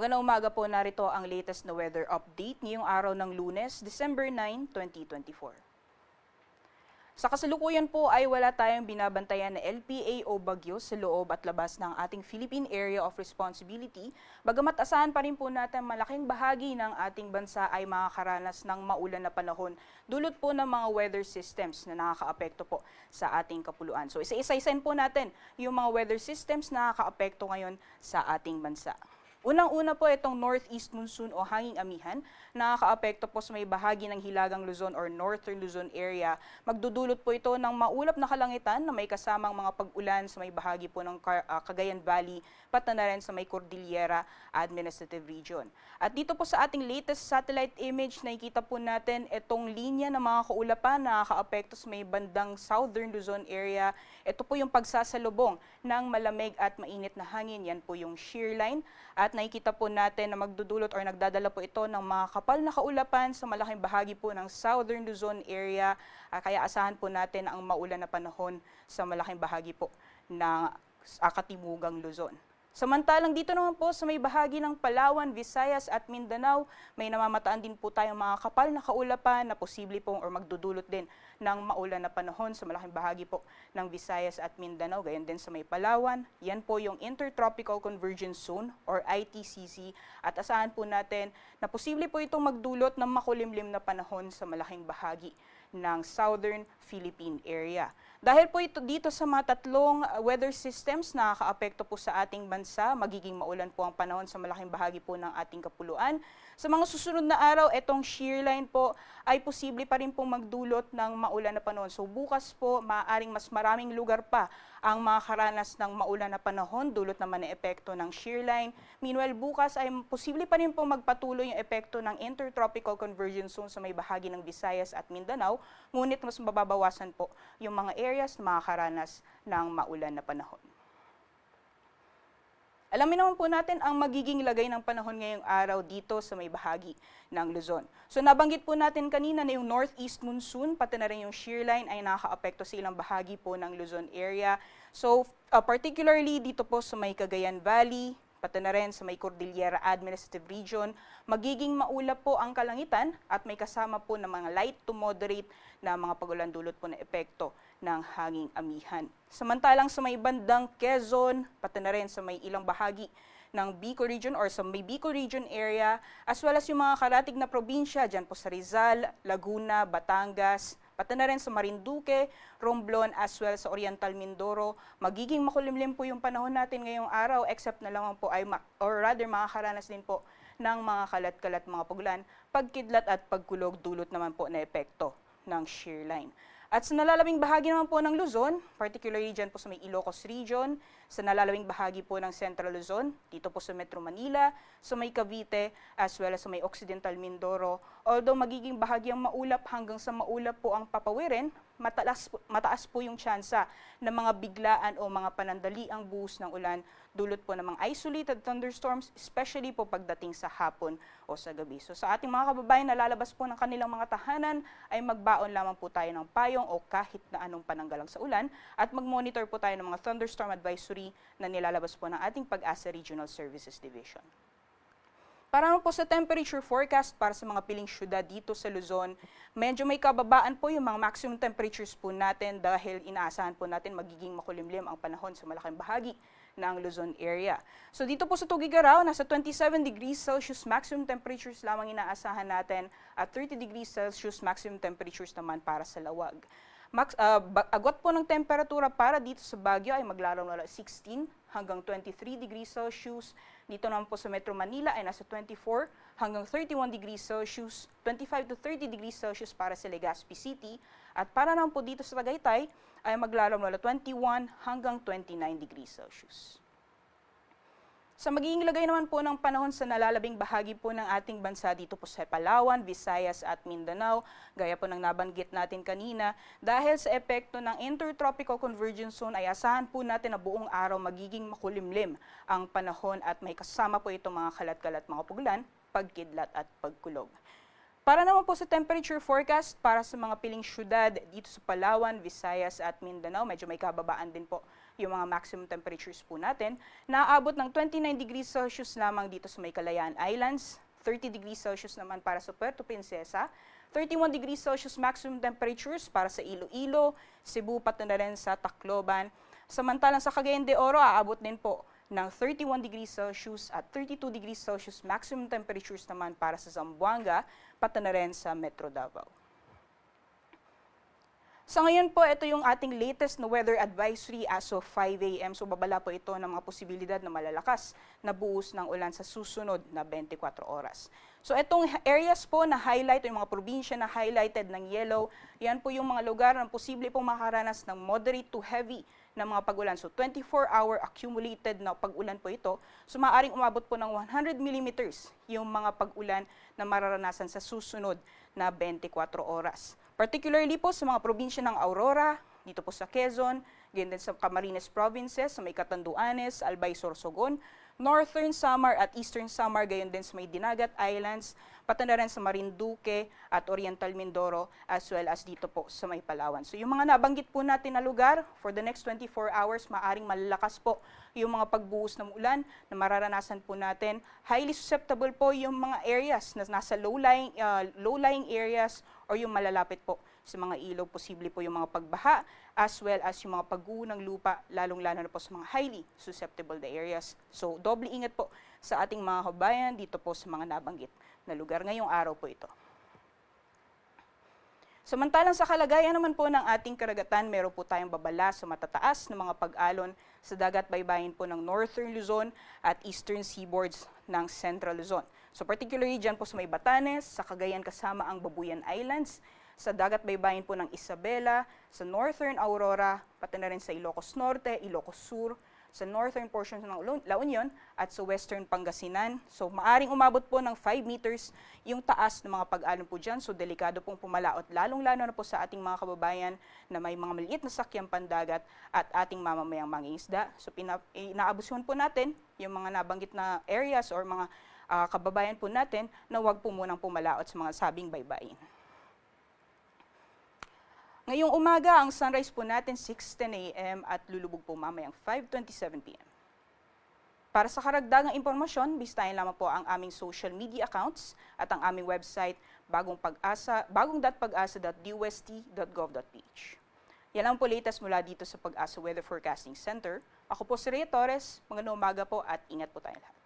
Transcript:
Magandang umaga po, narito ang latest na weather update ngayong araw ng Lunes, December 9, 2024. Sa kasalukuyan po ay wala tayong binabantayan na LPA o bagyo sa loob at labas ng ating Philippine Area of Responsibility, bagamat asahan pa rin po natin malaking bahagi ng ating bansa ay makakaranas ng maulan na panahon dulot po ng mga weather systems na nakakaapekto po sa ating kapuluan. So isa-isayin po natin yung mga weather systems na nakakaapekto ngayon sa ating bansa. Unang-una po itong northeast monsoon o hanging amihan, nakakaapekto po sa may bahagi ng Hilagang Luzon or Northern Luzon area. Magdudulot po ito ng maulap na kalangitan na may kasamang mga pag-ulan sa may bahagi po ng Cagayan Valley, pati na rin sa may Cordillera Administrative Region. At dito po sa ating latest satellite image, nakikita po natin itong linya ng mga kaulapan na nakakaapekto sa may bandang Southern Luzon area. Ito po yung pagsasalubong ng malamig at mainit na hangin, yan po yung shear line. At nakikita po natin na magdudulot or nagdadala po ito ng mga kapal na kaulapan sa malaking bahagi po ng Southern Luzon area. Kaya asahan po natin ang maulan na panahon sa malaking bahagi po ng Katimugang Luzon. Samantalang dito naman po sa may bahagi ng Palawan, Visayas at Mindanao, may namamataan din po tayong mga kapal na kaulapan na posible pong or magdudulot din ng maulan na panahon sa malaking bahagi po ng Visayas at Mindanao. Gayon din sa may Palawan, yan po yung Intertropical Convergence Zone or ITCZ at asahan po natin na posible po itong magdulot ng makulimlim na panahon sa malaking bahagi ng Southern Philippine area. Dahil po ito dito sa mga tatlong weather systems na nakakaapekto po sa ating bansa, magiging maulan po ang panahon sa malaking bahagi po ng ating kapuluan. Sa mga susunod na araw, itong shear line po ay posible pa rin po magdulot ng maulan na panahon. So bukas po, maaaring mas maraming lugar pa ang makakaranas ng maulan na panahon, dulot naman ng epekto ng shear line. Meanwhile, bukas ay posible pa rin po magpatuloy yung epekto ng Intertropical Convergence Zone sa may bahagi ng Visayas at Mindanao, ngunit mas mababawasan po yung mga areas na makakaranas ng maulan na panahon. Alamin naman po natin ang magiging lagay ng panahon ngayong araw dito sa may bahagi ng Luzon. So nabanggit po natin kanina na yung northeast monsoon, pati na rin yung shear line ay nakakaapekto sa ilang bahagi po ng Luzon area. So particularly dito po sa may Cagayan Valley, pati na rin sa may Cordillera Administrative Region, magiging maulap po ang kalangitan at may kasama po ng mga light to moderate na mga pagulan dulot po na epekto ng hanging amihan. Samantalang sa may bandang Quezon, pati na rin sa may ilang bahagi ng Bicol Region or sa may Bicol Region area, as well as yung mga karatig na probinsya, dyan po sa Rizal, Laguna, Batangas, pati na rin sa Marinduque, Romblon, as well sa Oriental Mindoro, magiging makulimlim po yung panahon natin ngayong araw, except na lamang po ay, makakaranas din po ng mga kalat-kalat mga pagulan, pagkidlat at pagkulog dulot naman po na epekto ng shear line. At sa nalalabing bahagi naman po ng Luzon, particularly dyan po sa may Ilocos Region, sa nalalabing bahagi po ng Central Luzon, dito po sa Metro Manila, sa may Cavite, as well as sa may Occidental Mindoro, although magiging bahagyang maulap hanggang sa maulap po ang papawirin, mataas po yung tsansa ng mga biglaan o mga panandaliang buhos ng ulan, dulot po ng mga isolated thunderstorms, especially po pagdating sa hapon o sa gabi. So sa ating mga kababayan na lalabas po ng kanilang mga tahanan, ay magbaon lamang po tayo ng payong o kahit na anong pananggalang sa ulan at mag-monitor po tayo ng mga thunderstorm advisory na nilalabas po ng ating Pag-asa Regional Services Division. Para naman po sa temperature forecast para sa mga piling syudad dito sa Luzon, medyo may kababaan po yung mga maximum temperatures po natin dahil inaasahan po natin magiging makulimlim ang panahon sa malaking bahagi ng Luzon area. So dito po sa Tugigaraw, nasa 27 degrees Celsius maximum temperatures lamang inaasahan natin at 30 degrees Celsius maximum temperatures naman para sa Lawag. Agwat po ng temperatura para dito sa Baguio ay maglalaro na 16 hanggang 23 degrees Celsius. Dito naman po sa Metro Manila ay nasa 24 hanggang 31 degrees Celsius, 25 to 30 degrees Celsius para sa Legazpi City. At para naman po dito sa Tagaytay ay maglalaro na 21 hanggang 29 degrees Celsius. Sa magiging lagay naman po ng panahon sa nalalabing bahagi po ng ating bansa dito po sa Palawan, Visayas at Mindanao, gaya po ng nabanggit natin kanina, dahil sa epekto ng Intertropical Convergence Zone ay asahan po natin na buong araw magiging makulimlim ang panahon at may kasama po itong mga kalat-kalat mga pugulan, pagkidlat at pagkulog. Para naman po sa temperature forecast para sa mga piling syudad dito sa Palawan, Visayas at Mindanao, medyo may kababaan din po yung mga maximum temperatures po natin, naaabot ng 29 degrees Celsius lamang dito sa may Kalayaan Islands, 30 degrees Celsius naman para sa Puerto Princesa, 31 degrees Celsius maximum temperatures para sa Iloilo, Cebu, pati na rin sa Tacloban. Samantalang sa Cagayan de Oro, aabot din po ng 31 degrees Celsius at 32 degrees Celsius maximum temperatures naman para sa Zamboanga, pati na rin sa Metro Davao. Sa ngayon po, ito yung ating latest na weather advisory as of 5 a.m. So babala po ito ng mga posibilidad na malalakas na buhos ng ulan sa susunod na 24 oras. So itong areas po na highlight, yung mga probinsya na highlighted ng yellow, yan po yung mga lugar na posible pong makaranas ng moderate to heavy na mga pag-ulan. So 24-hour accumulated na pag-ulan po ito. So maaaring umabot po ng 100 millimeters yung mga pag-ulan na mararanasan sa susunod na 24 oras. Particularly po sa mga probinsya ng Aurora, dito po sa Quezon, ganyan din sa Camarines Provinces, sa may Catanduanes, Albay, Sorsogon, Northern Samar at Eastern Samar, gayon din sa may Dinagat Islands, pati na rin sa Marinduque at Oriental Mindoro, as well as dito po sa may Palawan. So yung mga nabanggit po natin na lugar, for the next 24 hours, maaring malalakas po yung mga pagbuhos ng ulan na mararanasan po natin. Highly susceptible po yung mga areas na nasa low-lying areas or yung malalapit po sa mga ilog, posible po yung mga pagbaha, as well as yung mga pagguho ng lupa, lalong-lalo na po sa mga highly susceptible na areas. So, doble ingat po sa ating mga kabayan dito po sa mga nabanggit na lugar ngayong araw po ito. Samantalang sa kalagayan naman po ng ating karagatan, meron po tayong babala sa matataas na mga pag-alon sa dagat baybayin po ng Northern Luzon at Eastern Seaboards ng Central Luzon. So particularly dyan po sa may Batanes, sa Cagayan kasama ang Babuyan Islands, sa dagat baybayin po ng Isabela, sa Northern Aurora, pati na rin sa Ilocos Norte, Ilocos Sur, sa northern portion ng La Union at sa western Pangasinan. So maaring umabot po ng 5 meters yung taas ng mga pag-alon po dyan. So delikado pong pumalaot, lalong-lalo na po sa ating mga kababayan na may mga maliit na sakyang pandagat at ating mamamayang mangingisda. So inaabusuhan po natin yung mga nabanggit na areas or mga kababayan po natin na huwag po munang pumalaot sa mga sabing baybayin. Ngayong umaga, ang sunrise po natin 6:10 a.m. at lulubog po mamayang 5:27 p.m. Para sa karagdagang impormasyon, bisitahin lamang po ang aming social media accounts at ang aming website bagong.pag-asa.dust.gov.ph. Yan lang po latest mula dito sa Pag-asa Weather Forecasting Center. Ako po si Rhea Torres, magandang umaga po at ingat po tayong lahat.